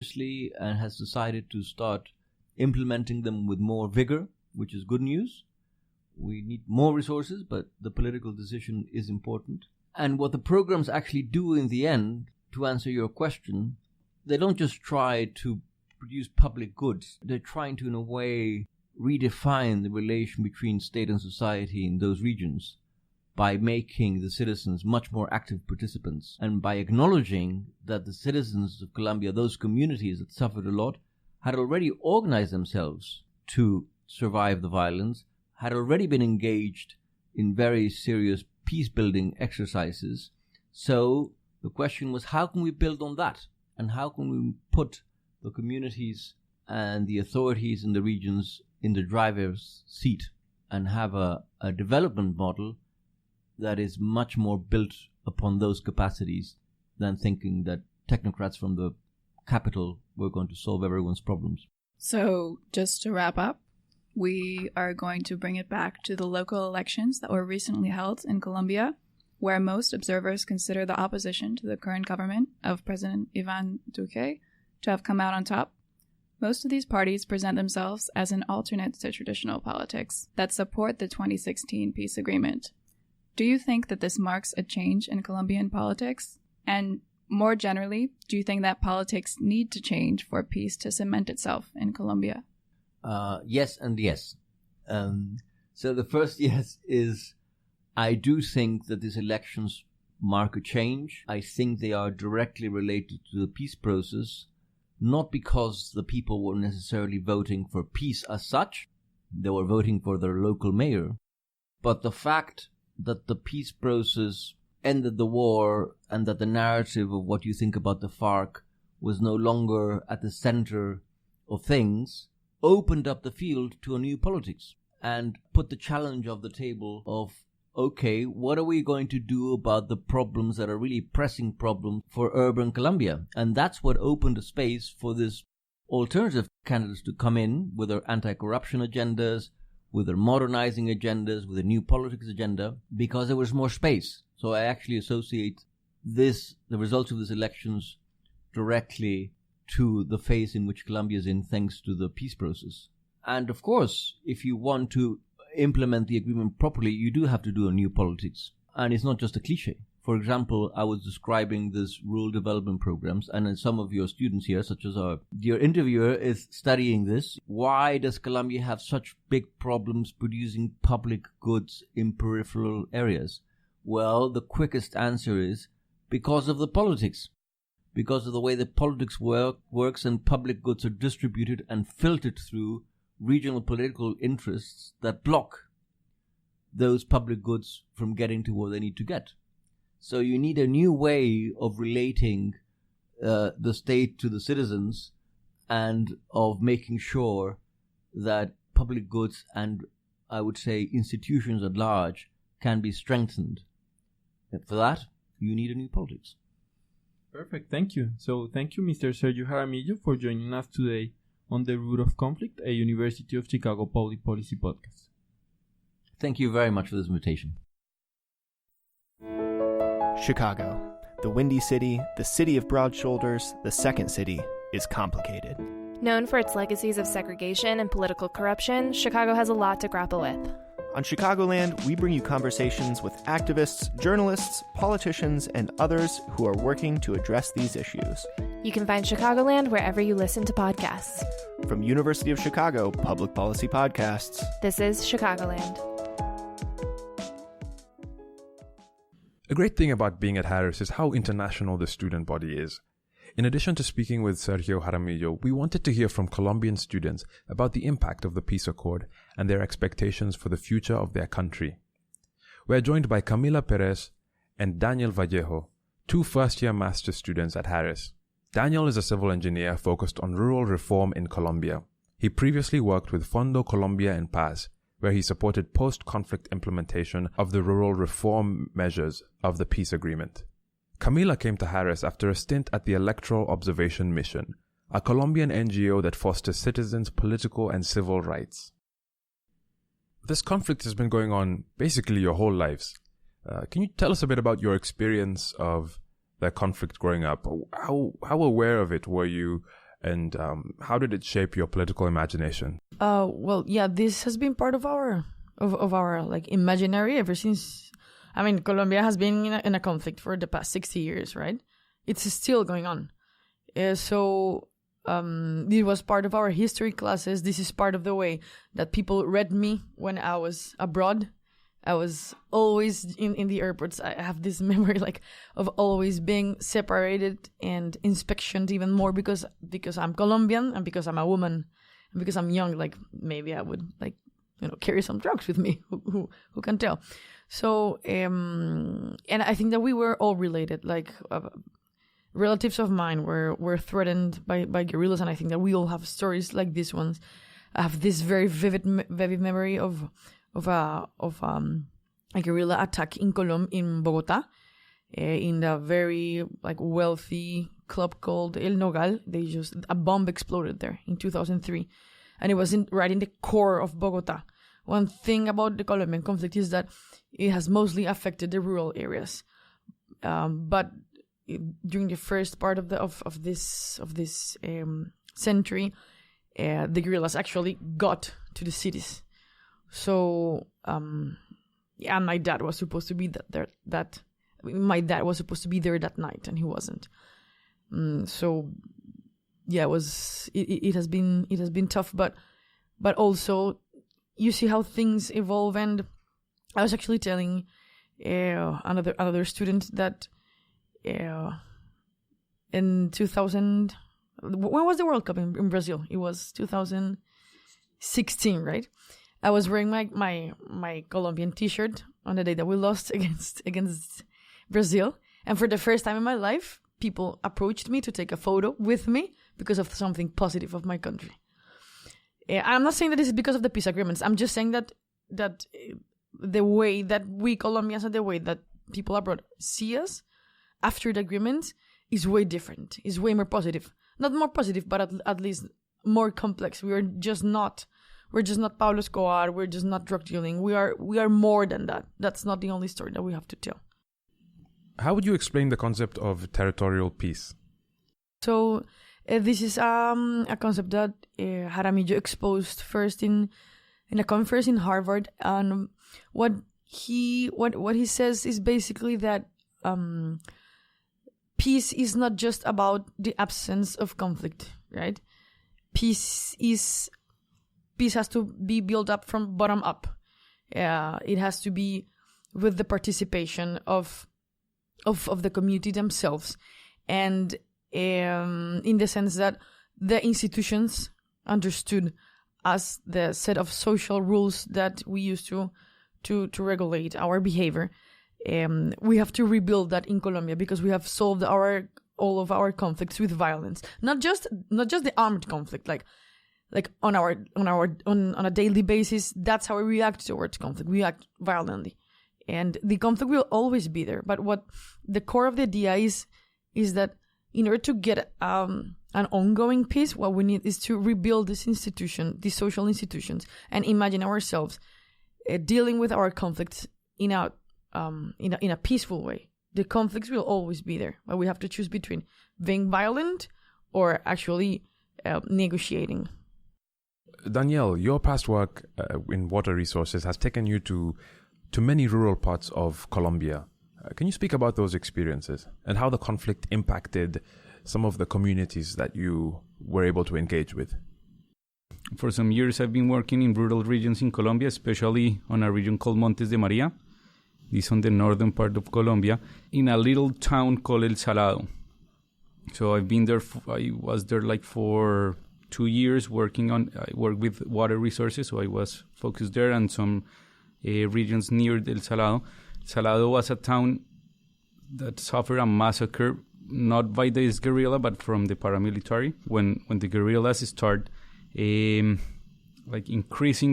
and has decided to start implementing them with more vigor, which is good news. We need more resources, but the political decision is important. And what the programs actually do in the end, to answer your question, they don't just try to produce public goods. They're trying to, in a way, redefine the relation between state and society in those regions by making the citizens much more active participants and by acknowledging that the citizens of Colombia, those communities that suffered a lot, had already organized themselves to survive the violence, had already been engaged in very serious peace-building exercises. So the question was, how can we build on that? And how can we put the communities and the authorities in the regions in the driver's seat and have a development model that is much more built upon those capacities than thinking that technocrats from the capital were going to solve everyone's problems. So just to wrap up, we are going to bring it back to the local elections that were recently held in Colombia, where most observers consider the opposition to the current government of President Iván Duque to have come out on top. Most of these parties present themselves as an alternate to traditional politics that support the 2016 peace agreement. Do you think that this marks a change in Colombian politics? And more generally, do you think that politics need to change for peace to cement itself in Colombia? Yes and yes. So the first yes is, I do think that these elections mark a change. I think they are directly related to the peace process, not because the people were necessarily voting for peace as such. They were voting for their local mayor. But the fact that the peace process ended the war and that the narrative of what you think about the FARC was no longer at the center of things opened up the field to a new politics and put the challenge of the table of, okay, what are we going to do about the problems that are really pressing problems for urban Colombia? And that's what opened a space for this alternative candidates to come in with their anti-corruption agendas, with their modernizing agendas, with a new politics agenda, because there was more space. So I actually associate the results of these elections directly to the phase in which Colombia is in, thanks to the peace process. And of course, if you want to implement the agreement properly, you do have to do a new politics. And it's not just a cliche. For example, I was describing this rural development programs, and some of your students here, such as our dear interviewer, is studying this. Why does Colombia have such big problems producing public goods in peripheral areas? Well, the quickest answer is because of the politics. Because of the way that politics works and public goods are distributed and filtered through regional political interests that block those public goods from getting to where they need to get. So you need a new way of relating the state to the citizens and of making sure that public goods and, I would say, institutions at large can be strengthened. And for that, you need a new politics. Perfect, thank you. So thank you, Mr. Sergio Jaramillo, for joining us today on The Root of Conflict, a University of Chicago public policy podcast. Thank you very much for this invitation. Chicago, the Windy City, the city of broad shoulders, the second city, is complicated. Known for its legacies of segregation and political corruption, Chicago has a lot to grapple with. On Chicagoland, we bring you conversations with activists, journalists, politicians, and others who are working to address these issues. You can find Chicagoland wherever you listen to podcasts. From University of Chicago Public Policy Podcasts, this is Chicagoland. A great thing about being at Harris is how international the student body is. In addition to speaking with Sergio Jaramillo, we wanted to hear from Colombian students about the impact of the peace accord and their expectations for the future of their country. We're joined by Camila Perez and Daniel Vallejo, two first-year master's students at Harris. Daniel is a civil engineer focused on rural reform in Colombia. He previously worked with Fondo Colombia en Paz, where he supported post-conflict implementation of the rural reform measures of the peace agreement. Camila came to Harris after a stint at the Electoral Observation Mission, a Colombian NGO that fosters citizens' political and civil rights. This conflict has been going on basically your whole lives. Can you tell us a bit about your experience of that conflict growing up? How aware of it were you And how did it shape your political imagination? Well, yeah, this has been part of our like imaginary ever since. I mean, Colombia has been in a conflict for the past 60 years, right? It's still going on. So this was part of our history classes. This is part of the way that people read me when I was abroad. I was always in the airports. I have this memory like of always being separated and inspectioned even more because I'm Colombian and because I'm a woman and because I'm young. Like maybe I would like carry some drugs with me. Who can tell? So and I think that we were all related. Like relatives of mine were threatened by guerrillas, and I think that we all have stories like these ones. I have this very vivid memory of a guerrilla attack in Bogota, in a very like wealthy club called El Nogal. A bomb exploded there in 2003, and it was right in the core of Bogota. One thing about the Colombian conflict is that it has mostly affected the rural areas, but during the first part of this century, the guerrillas actually got to the cities. So, and my dad was supposed to be my dad was supposed to be there that night, and he wasn't. So, yeah, it has been tough, but also you see how things evolve. And I was actually telling another student that in 2000, when was the World Cup in Brazil? It was 2016, right? I was wearing my Colombian T-shirt on the day that we lost against Brazil, and for the first time in my life, people approached me to take a photo with me because of something positive of my country. I'm not saying that this is because of the peace agreements. I'm just saying that the way that we Colombians and the way that people abroad see us after the agreement is way different. Is way more positive. Not more positive, but at least more complex. We're just not Pablo Escobar. We're just not drug dealing. We are more than that. That's not the only story that we have to tell. How would you explain the concept of territorial peace? So this is a concept that Jaramillo exposed first in a conference in Harvard, and what he says is basically that peace is not just about the absence of conflict, right? Peace has to be built up from bottom up. It has to be with the participation of the community themselves, and in the sense that the institutions understood as the set of social rules that we use to regulate our behavior. We have to rebuild that in Colombia because we have solved all of our conflicts with violence, not just the armed conflict, like on a daily basis. That's how we react towards conflict. We act violently, and the conflict will always be there. But what the core of the idea is that in order to get an ongoing peace, what we need is to rebuild these social institutions, and imagine ourselves dealing with our conflicts in a peaceful way. The conflicts will always be there, but we have to choose between being violent or actually negotiating. Daniel, your past work in water resources has taken you to many rural parts of Colombia. Can you speak about those experiences and how the conflict impacted some of the communities that you were able to engage with? For some years, I've been working in rural regions in Colombia, especially on a region called Montes de Maria. This is on the northern part of Colombia, in a little town called El Salado. So I've been there. I was there like for 2 years I worked with water resources, so I was focused there and some regions near El Salado. Salado was a town that suffered a massacre, not by this guerrilla, but from the paramilitary. When the guerrillas start increasing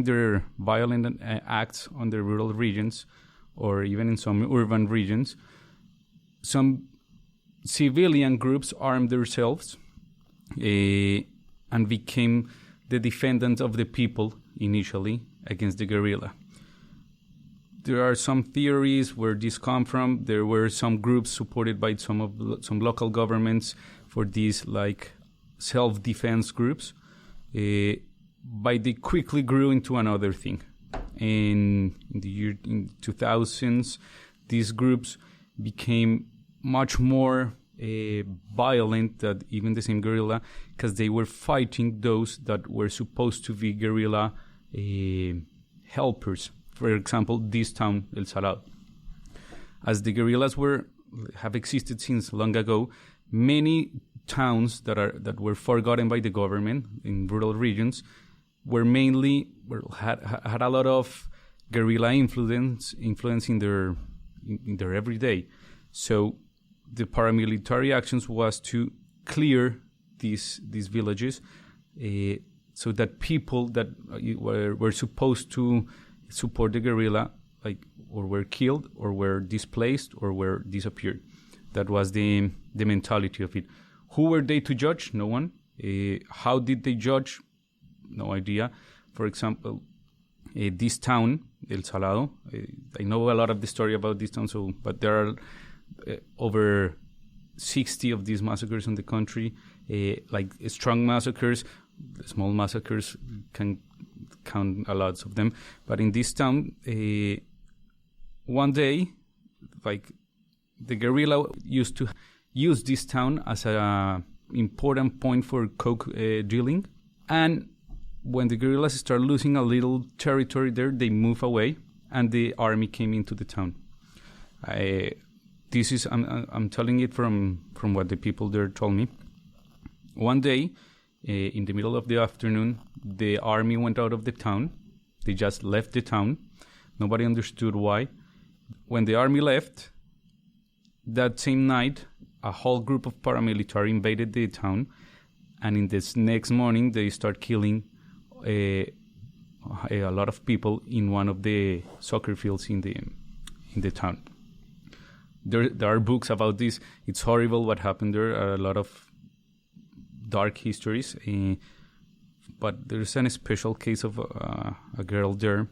their violent acts on the rural regions, or even in some urban regions, some civilian groups armed themselves and became the defendants of the people initially against the guerrilla. There are some theories where this come from. There were some groups supported by some local governments for this self-defense groups, but they quickly grew into another thing. In the 2000s, these groups became much more violent than even the same guerrilla, because they were fighting those that were supposed to be guerrilla helpers. For example, this town, El Salado. As the guerrillas have existed since long ago, many towns that were forgotten by the government in rural regions had a lot of guerrilla influence in their everyday. So the paramilitary actions was to clear these villages, so that people that were supposed to support the guerrilla, or were killed, or were displaced, or were disappeared. That was the mentality of it. Who were they to judge? No one. How did they judge? No idea. For example, this town, El Salado, I know a lot of the story about this town, but there are over 60 of these massacres in the country, strong massacres. Small massacres can count a lot of them. But in this town, one day, the guerrilla used to use this town as an important point for coke drilling. And when the guerrillas start losing a little territory there, they move away, and the army came into the town. I'm telling it from what the people there told me. One day, in the middle of the afternoon, the army went out of the town. They just left the town. Nobody understood why. When the army left, that same night, a whole group of paramilitary invaded the town, and in this next morning, they start killing a lot of people in one of the soccer fields in the town. There are books about this. It's horrible what happened there. A lot of dark histories, but there's a special case of a girl there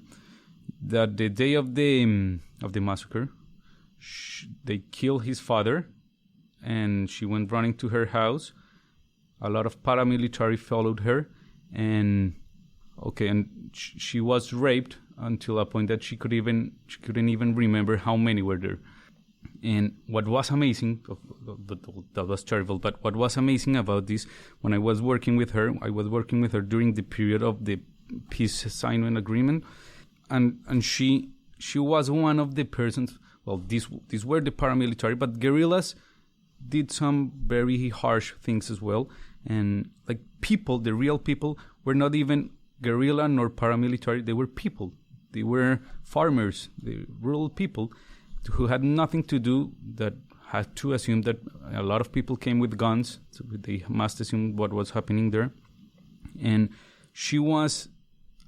that the day of the massacre, they killed his father, and she went running to her house. A lot of paramilitary followed her, and she was raped until a point that she couldn't even remember how many were there. And what was amazing, that was terrible, but what was amazing about this, when I was working with her during the period of the peace assignment agreement, and she was one of the persons. Well, these were the paramilitary, but guerrillas did some very harsh things as well. And people, the real people, were not even guerrilla nor paramilitary. They were people. They were farmers, the rural people, who had nothing to do, that had to assume that a lot of people came with guns, so they must assume what was happening there. And she was,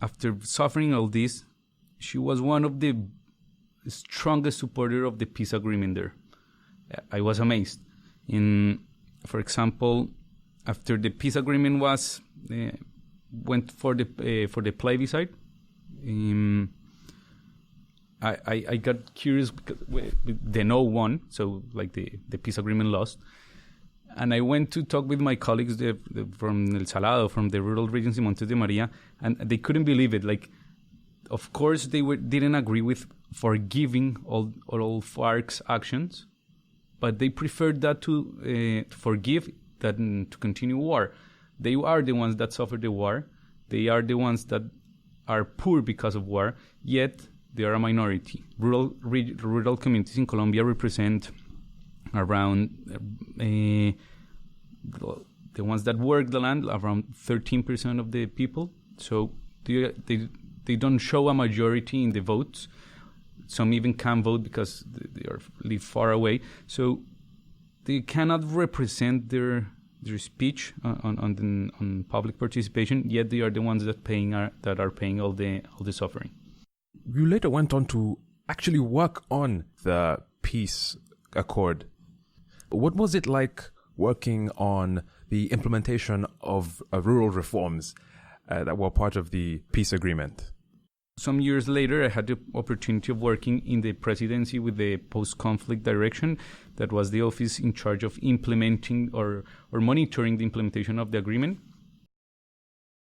after suffering all this, she was one of the strongest supporter of the peace agreement there. I was amazed. For example, after the peace agreement went for the plebiscite, I got curious because the no won, so the peace agreement lost, and I went to talk with my colleagues from El Salado, from the rural regions in Montes de Maria, and they couldn't believe it. Of course, they didn't agree with forgiving all FARC's actions, but they preferred that to forgive than to continue war. They are the ones that suffered the war. They are the ones that are poor because of war, yet they are a minority. Rural communities in Colombia represent around the ones that work the land, around 13% of the people. So they don't show a majority in the votes. Some even can't vote because they live far away. So they cannot represent their speech on public participation. Yet they are the ones that are paying all the suffering. You later went on to actually work on the peace accord. What was it like working on the implementation of rural reforms that were part of the peace agreement? Some years later, I had the opportunity of working in the presidency with the post-conflict direction. That was the office in charge of implementing or monitoring the implementation of the agreement.